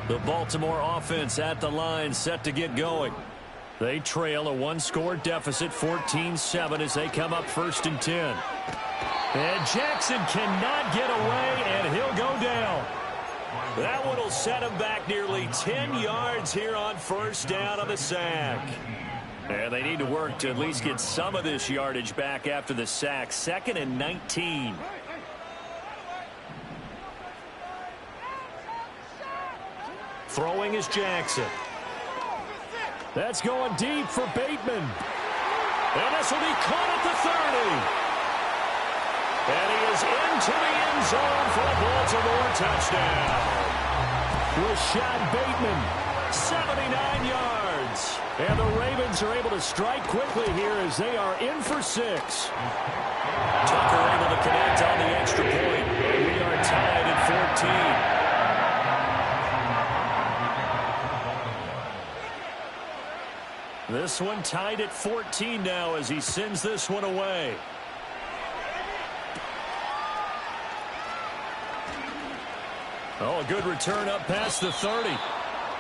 The Baltimore offense at the line, set to get going. They trail a one-score deficit, 14-7, as they come up 1st and 10. And Jackson cannot get away, and he'll go down. That one will set him back nearly 10 yards here on 1st down on the sack. And they need to work to at least get some of this yardage back after the sack. 2nd and 19. Throwing is Jackson. That's going deep for Bateman. And this will be caught at the 30. And he is into the end zone for a Baltimore touchdown. Rashad Bateman, 79 yards. And the Ravens are able to strike quickly here as they are in for 6. Tucker able to connect on the extra point. And we are tied at 14. This one tied at 14 now as he sends this one away. Oh, a good return up past the 30.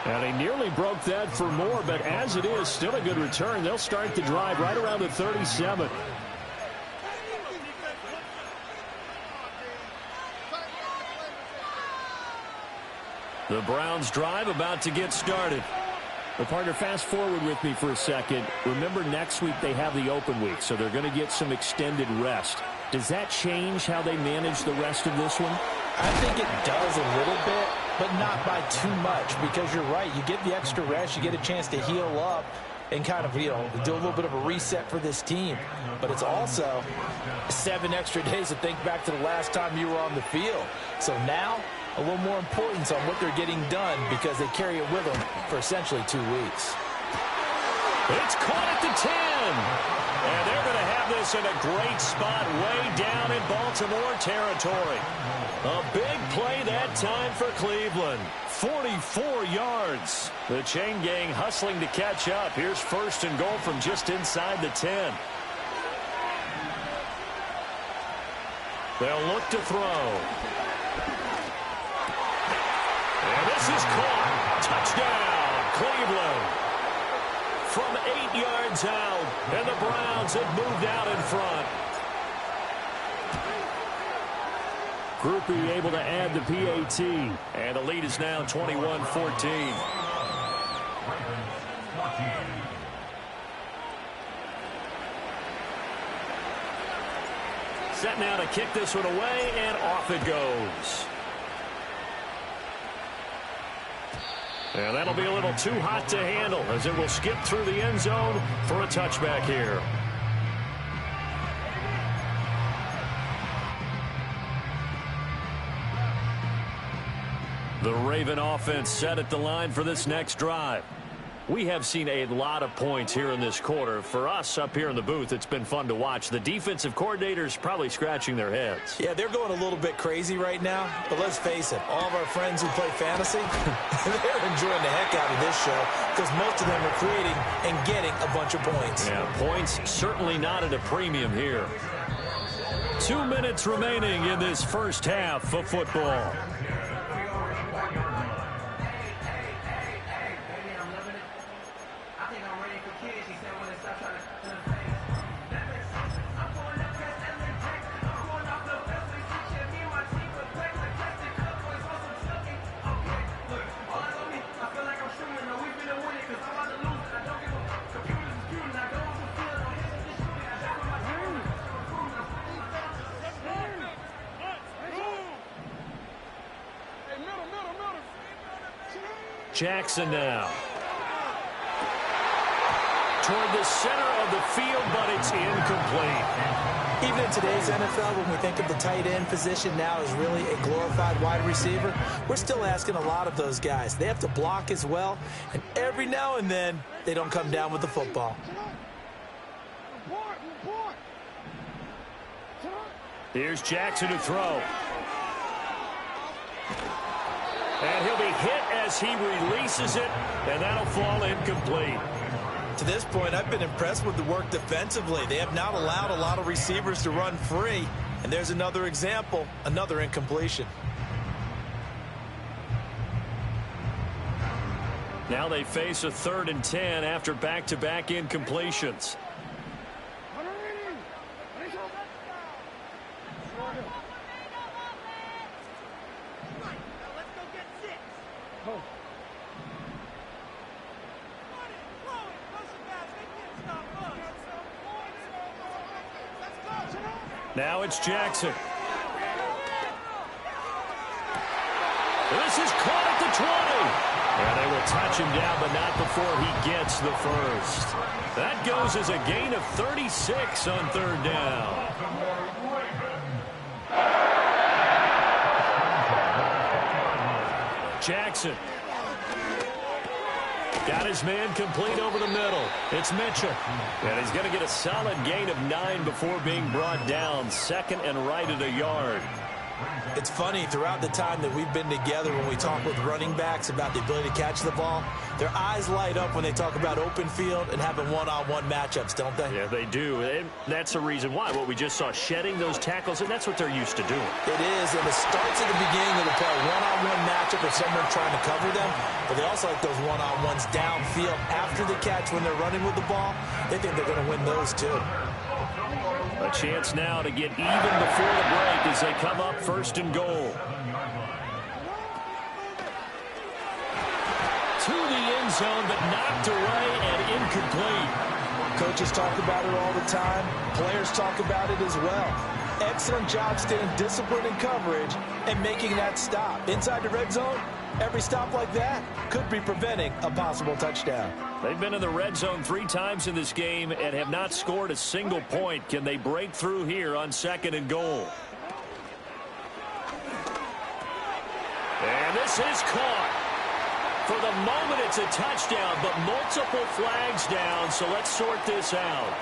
And he nearly broke that for more, but as it is, still a good return. They'll start the drive right around the 37. The Browns drive about to get started. Well, partner, fast forward with me for a second. Remember, next week they have the open week, so they're going to get some extended rest. Does that change how they manage the rest of this one? I think it does a little bit, but not by too much, because you're right. You get the extra rest, you get a chance to heal up and kind of, do a little bit of a reset for this team. But it's also 7 extra days to think back to the last time you were on the field. So now, a little more importance on what they're getting done because they carry it with them for essentially 2 weeks. It's caught at the 10. And they're going to have this in a great spot way down in Baltimore territory. A big play that time for Cleveland. 44 yards. The chain gang hustling to catch up. Here's 1st and goal from just inside the 10. They'll look to throw. And this is caught. Touchdown, Cleveland. From 8 yards out, and the Browns have moved out in front. Groupie able to add the PAT. And the lead is now 21-14. Set now to kick this one away, and off it goes. And that'll be a little too hot to handle as it will skip through the end zone for a touchback here. The Raven offense set at the line for this next drive. We have seen a lot of points here in this quarter. For us up here in the booth, it's been fun to watch. The defensive coordinators probably scratching their heads. Yeah, they're going a little bit crazy right now. But let's face it, all of our friends who play fantasy, they're enjoying the heck out of this show because most of them are creating and getting a bunch of points. Yeah, points certainly not at a premium here. 2 minutes remaining in this first half of football. Jackson now. Toward the center of the field, but it's incomplete. Even in today's NFL, when we think of the tight end position now as really a glorified wide receiver, we're still asking a lot of those guys. They have to block as well, and every now and then, they don't come down with the football. Here's Jackson to throw. And he'll be hit as he releases it, and that'll fall incomplete. To this point, I've been impressed with the work defensively. They have not allowed a lot of receivers to run free. And there's another example, another incompletion. Now they face a 3rd and 10 after back-to-back incompletions. Now it's Jackson. This is caught at the 20. And they will touch him down, but not before he gets the first. That goes as a gain of 36 on 3rd down. Jackson. Got his man complete over the middle. It's Mitchell. And he's going to get a solid gain of 9 before being brought down. 2nd and right at a yard. It's funny, throughout the time that we've been together, when we talk with running backs about the ability to catch the ball, their eyes light up when they talk about open field and having one-on-one matchups, don't they? Yeah, they do. And that's the reason why. What we just saw, shedding those tackles, and that's what they're used to doing. It is, and it starts at the beginning of the play. One-on-one matchup if someone's trying to cover them, but they also like those one-on-ones downfield after the catch when they're running with the ball. They think they're going to win those, too. A chance now to get even before the break as they come up 1st and goal. To the end zone, but knocked away and incomplete. Coaches talk about it all the time. Players talk about it as well. Excellent job staying disciplined in coverage and making that stop. Inside the red zone, every stop like that could be preventing a possible touchdown. They've been in the red zone 3 times in this game and have not scored a single point. Can they break through here on 2nd and goal? And this is caught. For the moment, it's a touchdown, but multiple flags down, so let's sort this out.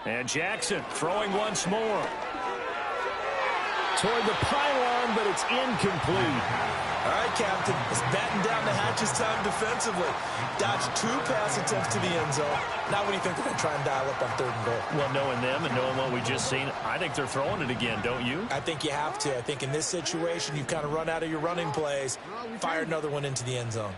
And Jackson throwing once more. Toward the pylon, but it's incomplete. All right, Captain. It's batten down the hatches time defensively. Dodged 2 pass attempts to the end zone. Now what do you think they're going to try and dial up on 3rd and goal? Well, knowing them and knowing what we just seen, I think they're throwing it again, don't you? I think you have to. I think in this situation, you've kind of run out of your running plays. Fire another one into the end zone.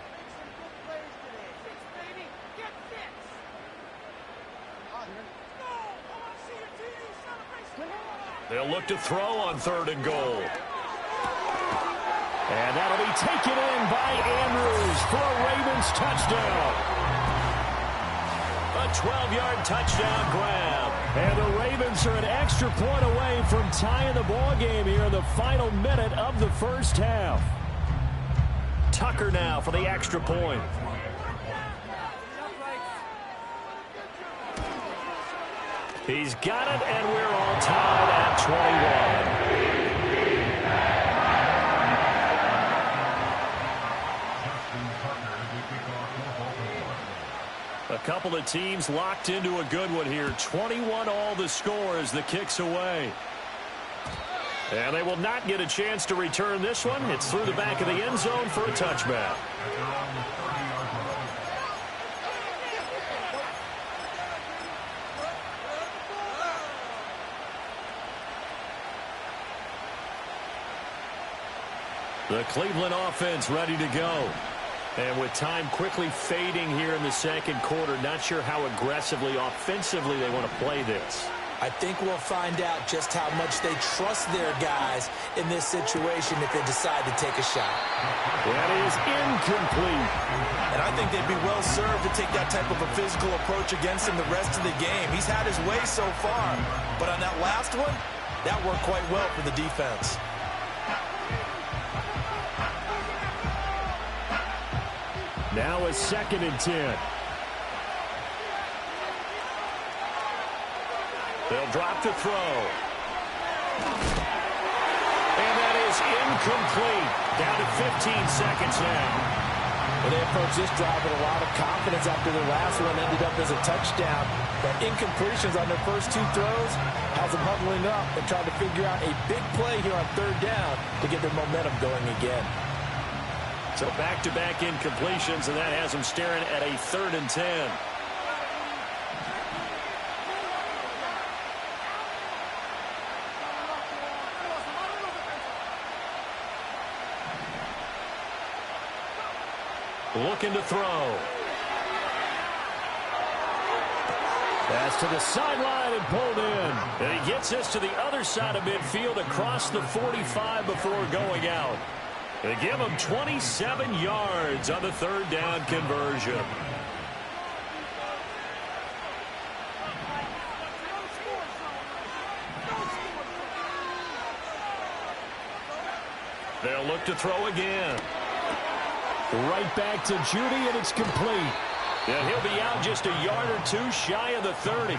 They'll look to throw on 3rd and goal. And that'll be taken in by Andrews for a Ravens touchdown. A 12-yard touchdown grab. And the Ravens are an extra point away from tying the ball game here in the final minute of the 1st half. Tucker now for the extra point. He's got it, and we're all tied at 21. A couple of teams locked into a good one here. 21 all the score as the kick's away. And they will not get a chance to return this one. It's through the back of the end zone for a touchback. The Cleveland offense ready to go. And with time quickly fading here in the 2nd quarter, not sure how aggressively, offensively they want to play this. I think we'll find out just how much they trust their guys in this situation if they decide to take a shot. That is incomplete. And I think they'd be well served to take that type of a physical approach against him the rest of the game. He's had his way so far. But on that last one, that worked quite well for the defense. Now a 2nd and 10. They'll drop to throw. And that is incomplete. Down to 15 seconds now. Well, they approached this drive with a lot of confidence after their last one ended up as a touchdown. But incompletions on their first two throws has them huddling up and trying to figure out a big play here on third down to get their momentum going again. So back-to-back incompletions, and that has them staring at a 3rd and 10. Looking to throw. Pass to the sideline and pulled in. And he gets this to the other side of midfield across the 45 before going out. They give him 27 yards on the 3rd down conversion. They'll look to throw again. Right back to Judy, and it's complete. And he'll be out just a yard or two shy of the 30.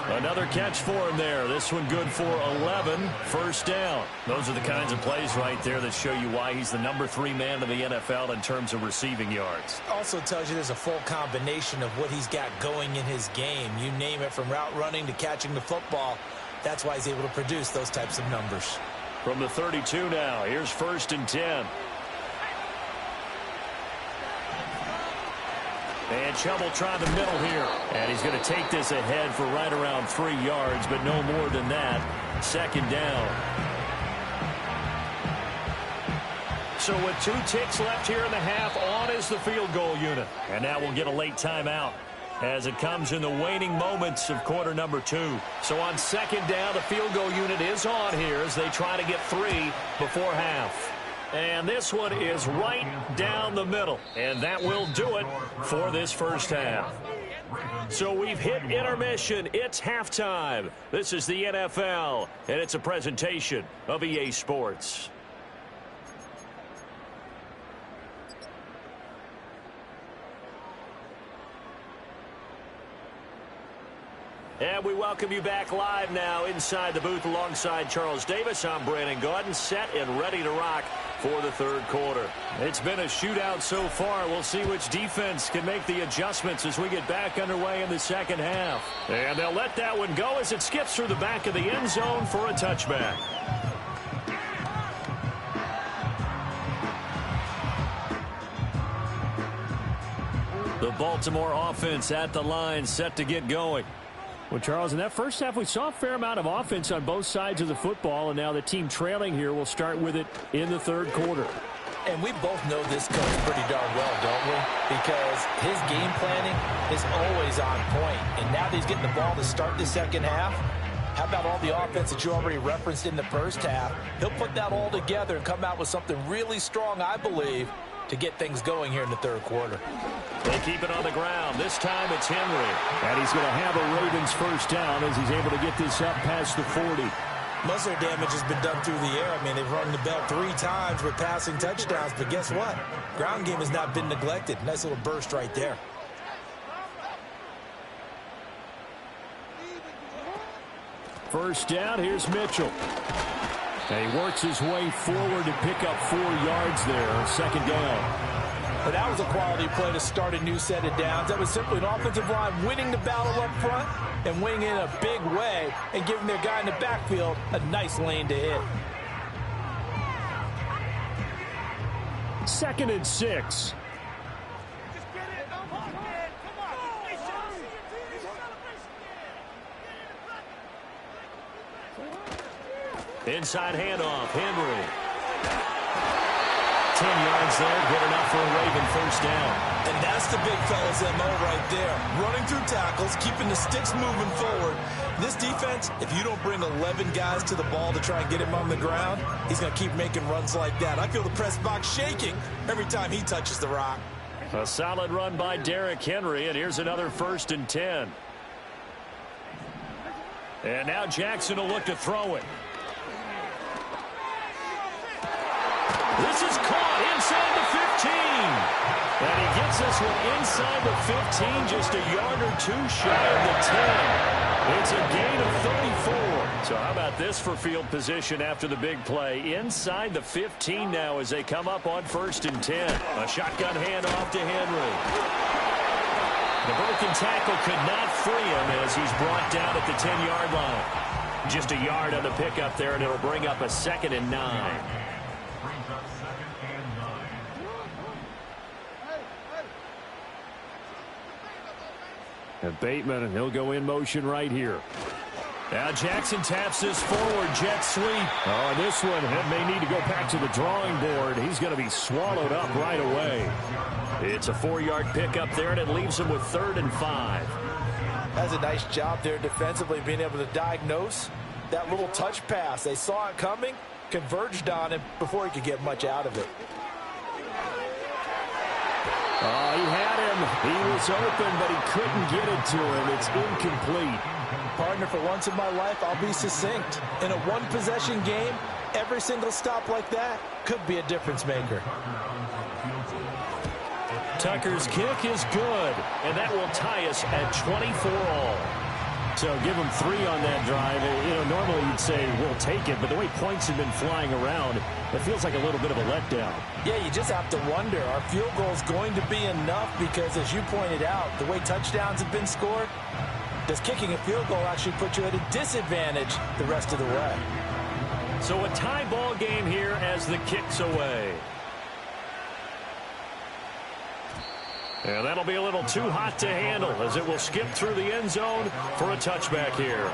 Another catch for him there. This one good for 11. First down. Those are the kinds of plays right there that show you why he's the number 3 man in the NFL in terms of receiving yards. Also tells you there's a full combination of what he's got going in his game. You name it, from route running to catching the football. That's why he's able to produce those types of numbers. From the 32 now, here's 1st and 10. And Chubb will try the middle here. And he's going to take this ahead for right around 3 yards, but no more than that. 2nd down. So with 2 ticks left here in the half, on is the field goal unit. And now we'll get a late timeout as it comes in the waning moments of quarter number 2. So on 2nd down, the field goal unit is on here as they try to get 3 before half. And this one is right down the middle. And that will do it for this first half. So we've hit intermission. It's halftime. This is the NFL, and it's a presentation of EA Sports. And we welcome you back live now inside the booth alongside Charles Davis. I'm Brandon Gaudin, set and ready to rock for the 3rd quarter. It's been a shootout so far. We'll see which defense can make the adjustments as we get back underway in the 2nd half. And they'll let that one go as it skips through the back of the end zone for a touchback. The Baltimore offense at the line, set to get going. Well, Charles, in that first half, we saw a fair amount of offense on both sides of the football, and now the team trailing here will start with it in the 3rd quarter. And we both know this coach pretty darn well, don't we? Because his game planning is always on point. And now that he's getting the ball to start the 2nd half, how about all the offense that you already referenced in the first half? He'll put that all together and come out with something really strong, I believe, to get things going here in the 3rd quarter. They keep it on the ground. This time it's Henry. And he's going to have a Ravens first down as he's able to get this up past the 40. Most of their damage has been done through the air. I mean, they've rung the bell 3 times with passing touchdowns. But guess what? Ground game has not been neglected. Nice little burst right there. First down, here's Mitchell. And he works his way forward to pick up 4 yards there. 2nd down. But that was a quality play to start a new set of downs. That was simply an offensive line winning the battle up front and winning in a big way and giving their guy in the backfield a nice lane to hit. 2nd and 6. Inside handoff, Henry. 10 yards there, good enough for a Raven first down. And that's the big fella's MO right there. Running through tackles, keeping the sticks moving forward. This defense, if you don't bring 11 guys to the ball to try and get him on the ground, he's going to keep making runs like that. I feel the press box shaking every time he touches the rock. A solid run by Derrick Henry, and here's another 1st and 10. And now Jackson will look to throw it. This is caught inside the 15. And he gets this one inside the 15, just a yard or 2 shy of the 10. It's a gain of 34. So how about this for field position after the big play? Inside the 15 now as they come up on 1st and 10. A shotgun handoff to Henry. The broken tackle could not free him as he's brought down at the 10-yard line. Just a yard on the pickup there, and it'll bring up a 2nd and 9. And Bateman, and he'll go in motion right here. Now Jackson taps this forward jet sweep. Oh, this one may need to go back to the drawing board. He's going to be swallowed up right away. It's a 4-yard pickup there, and it leaves him with 3rd and 5. That's a nice job there defensively, being able to diagnose that little touch pass. They saw it coming, converged on it before he could get much out of it. Oh, he had him. He was open, but he couldn't get it to him. It's incomplete. Partner, for once in my life, I'll be succinct. In a one-possession game, every single stop like that could be a difference maker. Tucker's kick is good, and that will tie us at 24 all. So give him 3 on that drive. You know, normally you'd say we'll take it, but the way points have been flying around, it feels like a little bit of a letdown. Yeah, you just have to wonder, are field goals going to be enough? Because as you pointed out, the way touchdowns have been scored, does kicking a field goal actually put you at a disadvantage the rest of the way? So a tie ball game here as the kick's away. And that'll be a little too hot to handle as it will skip through the end zone for a touchback here.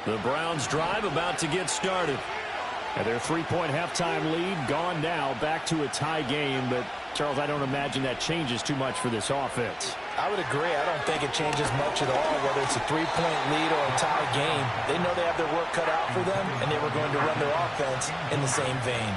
The Browns drive about to get started. And their 3-point halftime lead gone now, back to a tie game. But, Charles, I don't imagine that changes too much for this offense. I would agree. I don't think it changes much at all, whether it's a 3-point lead or a tie game. They know they have their work cut out for them, and they were going to run their offense in the same vein.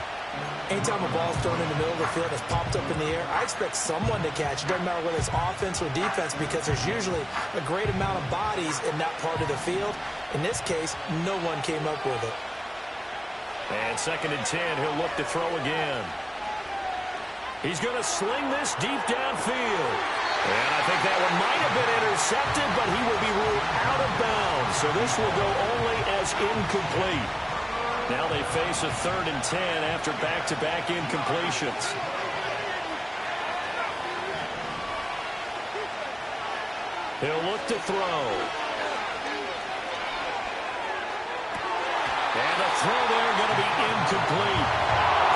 Anytime a ball's thrown in the middle of the field that's popped up in the air, I expect someone to catch. It doesn't matter whether it's offense or defense, because there's usually a great amount of bodies in that part of the field. In this case, no one came up with it. And 2nd and 10, he'll look to throw again. He's going to sling this deep downfield. And I think that one might have been intercepted, but he will be ruled out of bounds. So this will go only as incomplete. Now they face a 3rd and 10 after back-to-back incompletions. He'll look to throw. And the throw there going to be incomplete.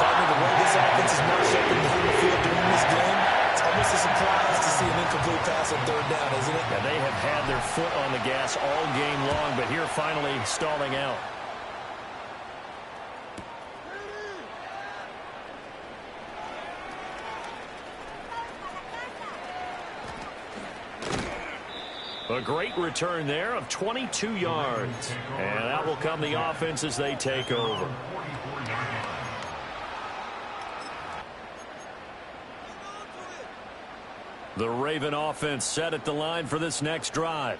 Partner, the way this offense is marched up and down the field during this game, it's almost a surprise to see an incomplete pass on 3rd down, isn't it? And they have had their foot on the gas all game long, but here finally stalling out. A great return there of 22 yards. And that will come the offense as they take over. The Raven offense set at the line for this next drive.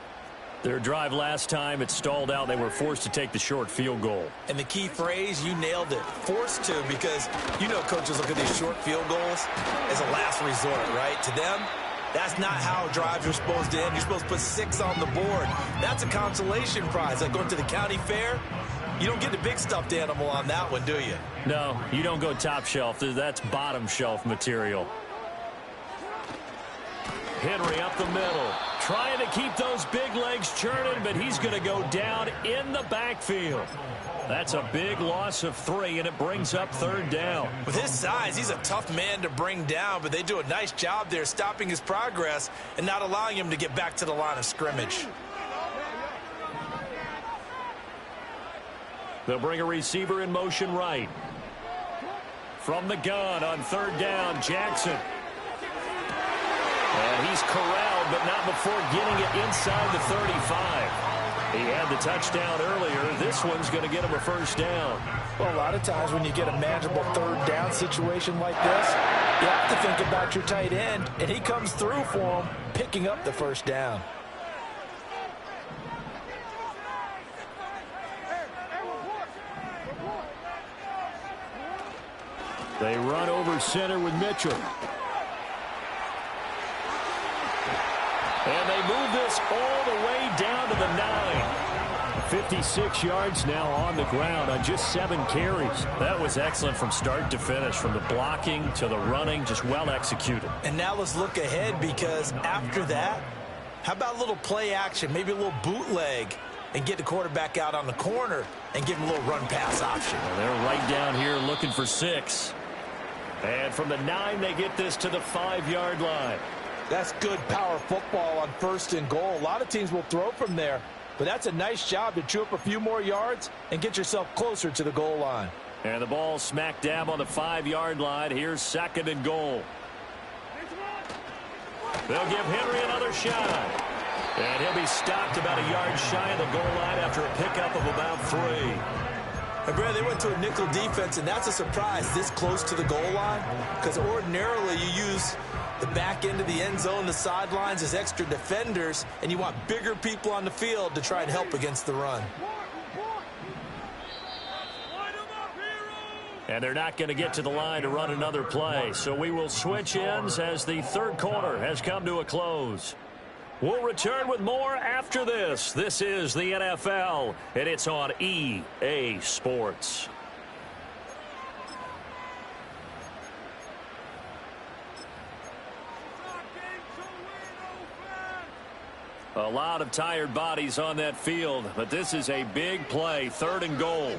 Their drive last time, it stalled out. They were forced to take the short field goal. And the key phrase, you nailed it, forced to, because you know coaches look at these short field goals as a last resort, right? To them, that's not how drives are supposed to end. You're supposed to put 6 on the board. That's a consolation prize. Like going to the county fair, you don't get the big stuffed animal on that one, do you? No, you don't go top shelf. That's bottom shelf material. Henry up the middle, trying to keep those big legs churning, but he's going to go down in the backfield. That's a big loss of 3, and it brings up 3rd down. With his size, he's a tough man to bring down, but they do a nice job there stopping his progress and not allowing him to get back to the line of scrimmage. They'll bring a receiver in motion right. From the gun on 3rd down, Jackson. And he's corralled, but not before getting it inside the 35. He had the touchdown earlier. This one's going to get him a 1st down. Well, a lot of times when you get a manageable 3rd down situation like this, you have to think about your tight end, and he comes through for him, picking up the 1st down. They run over center with Mitchell. And they move this all the way down to the 9. 56 yards now on the ground on just 7 carries. That was excellent from start to finish, from the blocking to the running, just well executed. And now let's look ahead, because after that, how about a little play action, maybe a little bootleg, and get the quarterback out on the corner and give him a little run-pass option. Well, they're right down here looking for 6. And from the 9, they get this to the 5-yard line. That's good power football on 1st and goal. A lot of teams will throw from there, but that's a nice job to chew up a few more yards and get yourself closer to the goal line. And the ball smack dab on the 5-yard line. Here's 2nd and goal. They'll give Henry another shot. And he'll be stopped about a yard shy of the goal line after a pickup of about 3. And Brad, they went to a nickel defense, and that's a surprise this close to the goal line, because ordinarily you use the back end of the end zone, the sidelines, as extra defenders, and you want bigger people on the field to try and help against the run. And they're not going to get to the line to run another play, so we will switch ends as the 3rd quarter has come to a close. We'll return with more after this. This is the NFL, and it's on EA Sports. A lot of tired bodies on that field, but this is a big play, 3rd and goal.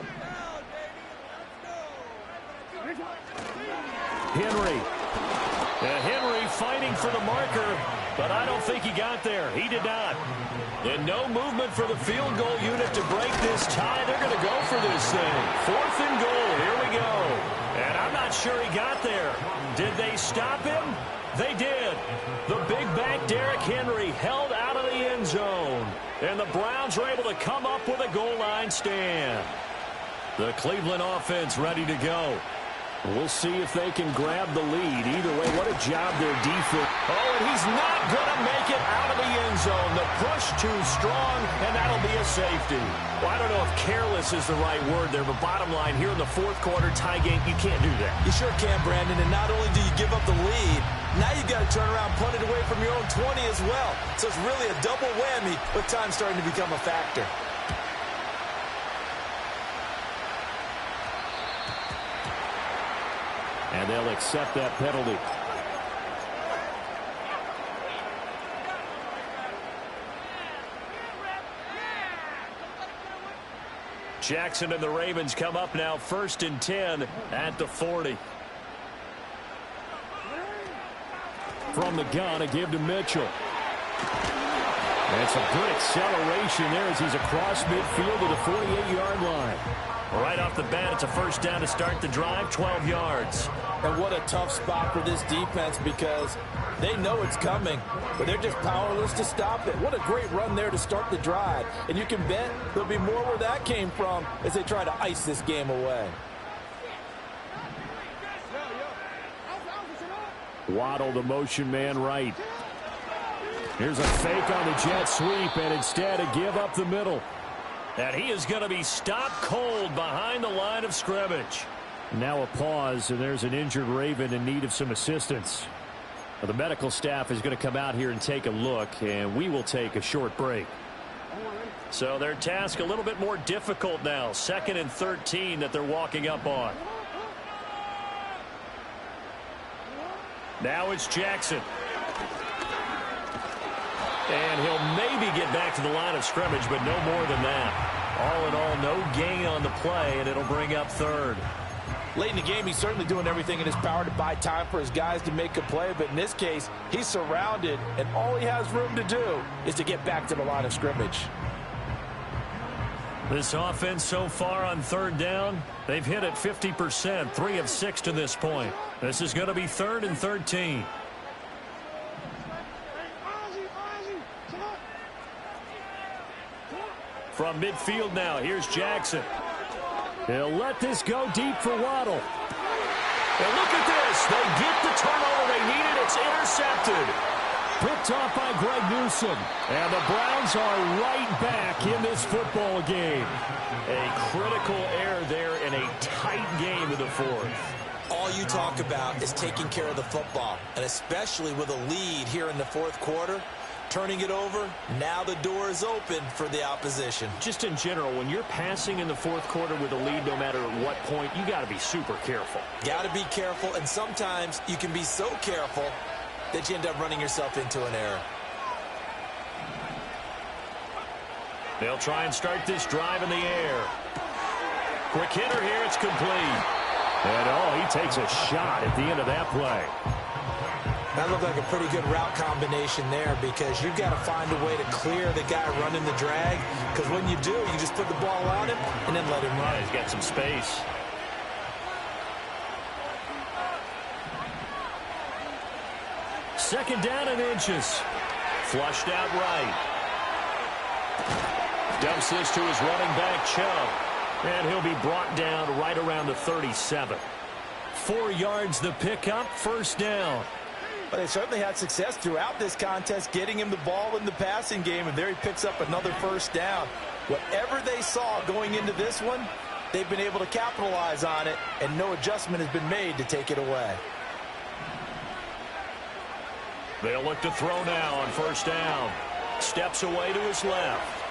Henry. Henry fighting for the marker, but I don't think he got there. He did not. And no movement for the field goal unit to break this tie. They're going to go for this thing. 4th and goal. Here we go. And I'm not sure he got there. Did they stop him? They did. The big back Derrick Henry held out of the end zone. And the Browns were able to come up with a goal line stand. The Cleveland offense ready to go. We'll see if they can grab the lead. Either way, what a job their defense. Oh, and he's not going to make it out of the end zone. The push too strong, and that'll be a safety. Well, I don't know if careless is the right word there, but bottom line, here in the 4th quarter tie game, you can't do that. You sure can, Brandon, and not only do you give up the lead, now you've got to turn around, punt it away from your own 20 as well. So it's really a double whammy, with time starting to become a factor. And they'll accept that penalty. Jackson and the Ravens come up now 1st and 10 at the 40. From the gun, a give to Mitchell. And some good acceleration there as he's across midfield to the 48-yard line. Right off the bat, it's a 1st down to start the drive, 12 yards. And what a tough spot for this defense, because they know it's coming, but they're just powerless to stop it. What a great run there to start the drive. And you can bet there'll be more where that came from as they try to ice this game away. Waddle, the motion man right. Here's a fake on the jet sweep, and instead a give up the middle. And he is going to be stopped cold behind the line of scrimmage. Now a pause, and there's an injured Raven in need of some assistance. The medical staff is going to come out here and take a look, and we will take a short break. So their task a little bit more difficult now. 2nd and 13 that they're walking up on. Now it's Jackson. And he'll maybe get back to the line of scrimmage, but no more than that. All in all, no gain on the play, and it'll bring up 3rd. Late in the game, he's certainly doing everything in his power to buy time for his guys to make a play, but in this case, he's surrounded, and all he has room to do is to get back to the line of scrimmage. This offense so far on 3rd down, they've hit it 50%, 3 of 6 to this point. This is going to be 3rd and 13. From midfield now, here's Jackson. He'll let this go deep for Waddle. And look at this. They get the turnover they needed. It's intercepted. Picked off by Greg Newsome. And the Browns are right back in this football game. A critical error there in a tight game in the 4th. All all you talk about is taking care of the football, and especially with a lead here in the fourth quarter. Turning it over, now the door is open for the opposition. Just in general, when you're passing in the fourth quarter with a lead, no matter at what point, you got to be super careful. Got to be careful, and sometimes you can be so careful that you end up running yourself into an error. They'll try and start this drive in the air. Quick hitter here, it's complete. And, he takes a shot at the end of that play. That looked like a pretty good route combination there, because you've got to find a way to clear the guy running the drag, because when you do, you just put the ball on him and then let him run. Yeah, he's got some space. Second down and inches. Flushed out right. Dumps this to his running back, Chubb. And he'll be brought down right around the 37. 4 yards the pickup, first down. But they certainly had success throughout this contest, getting him the ball in the passing game, and there he picks up another first down. Whatever they saw going into this one, they've been able to capitalize on it, and no adjustment has been made to take it away. They'll look to throw now on first down. Steps away to his left.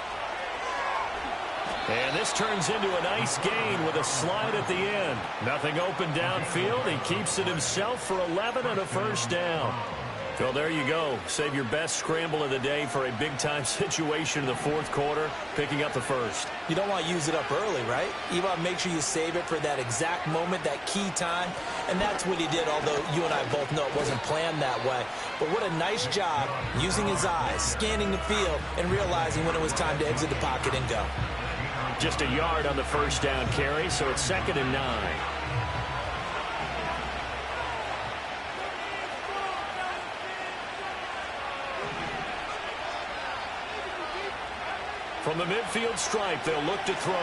And this turns into a nice gain with a slide at the end. Nothing open downfield. He keeps it himself for 11 and a first down. Well, there you go. Save your best scramble of the day for a big-time situation in the fourth quarter, picking up the first. You don't want to use it up early, right? You want to make sure you save it for that exact moment, that key time. And that's what he did, although you and I both know it wasn't planned that way. But what a nice job using his eyes, scanning the field, and realizing when it was time to exit the pocket and go. Just a yard on the first down carry, so it's 2nd and 9. From the midfield stripe, they'll look to throw.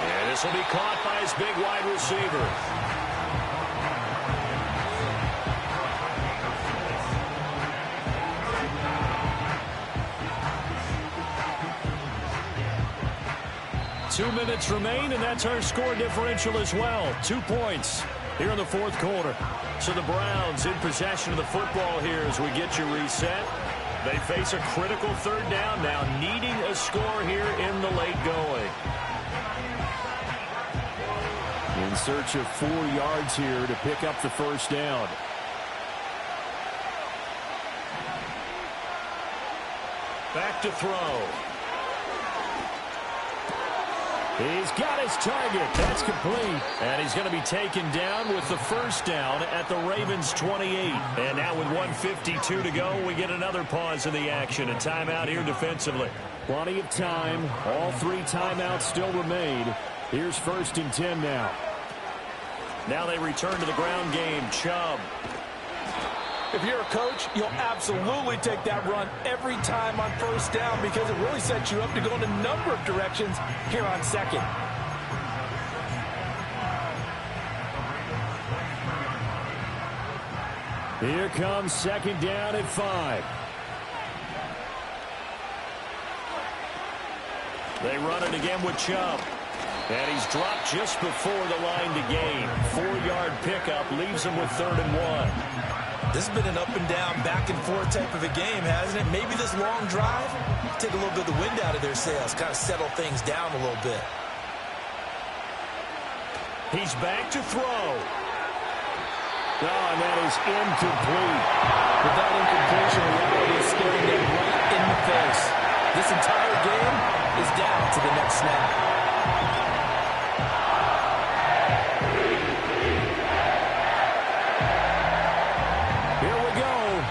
And this will be caught by his big wide receiver. Two minutes remain, and that's our score differential as well. 2 points here in the fourth quarter. So the Browns in possession of the football here as we get you reset. They face a critical third down now, needing a score here in the late going. In search of 4 yards here to pick up the first down. Back to throw. He's got his target. That's complete. And he's going to be taken down with the first down at the Ravens' 28. And now with 1:52 to go, we get another pause in the action. A timeout here defensively. Plenty of time. All 3 timeouts still remain. Here's 1st and 10 now. Now they return to the ground game. Chubb. If you're a coach, you'll absolutely take that run every time on first down, because it really sets you up to go in a number of directions here on second. Here comes 2nd down at 5. They run it again with Chubb. And he's dropped just before the line to gain. 4-yard pickup leaves him with 3rd and 1. This has been an up-and-down, back-and-forth type of a game, hasn't it? Maybe this long drive, take a little bit of the wind out of their sails, kind of settle things down a little bit. He's back to throw. Oh, and that is incomplete. With that incompletion, reality is staring them right in the face. This entire game is down to the next snap.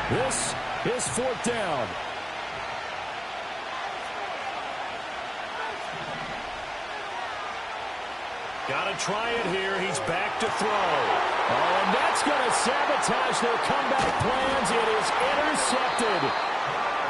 This is 4th down. Got to try it here. He's back to throw. Oh, and that's going to sabotage their comeback plans. It is intercepted.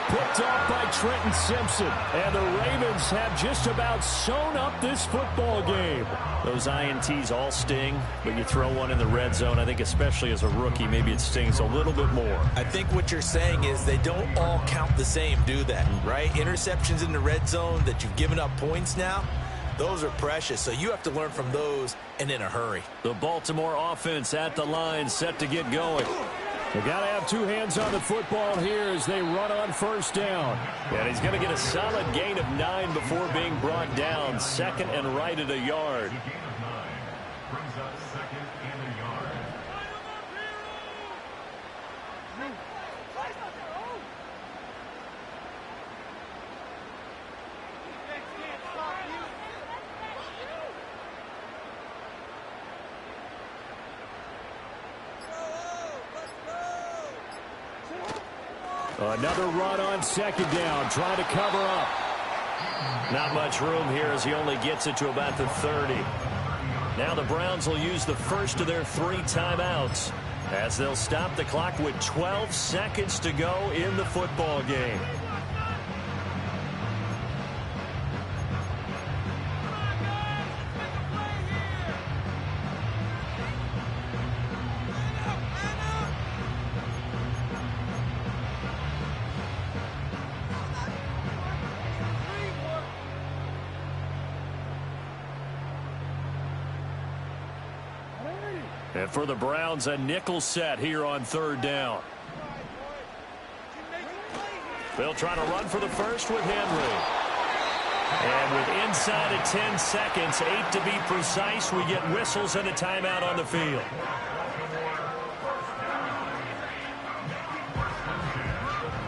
Picked off by Trenton Simpson. And the Ravens have just about sewn up this football game. Those INTs all sting, but you throw one in the red zone, I think especially as a rookie, maybe it stings a little bit more. I think what you're saying is they don't all count the same, do they? Right? Interceptions in the red zone that you've given up points now, Those are precious, so you have to learn from those and in a hurry. The Baltimore offense at the line, set to get going. They got to have two hands on the football here as they run on first down. And he's going to get a solid gain of 9 before being brought down. Second and right at a yard. Another run on second down, trying to cover up. Not much room here as he only gets it to about the 30. Now the Browns will use the first of their 3 timeouts as they'll stop the clock with 12 seconds to go in the football game. And for the Browns, a nickel set here on third down. They'll try to run for the first with Henry. And with inside of 10 seconds, 8 to be precise, we get whistles and a timeout on the field.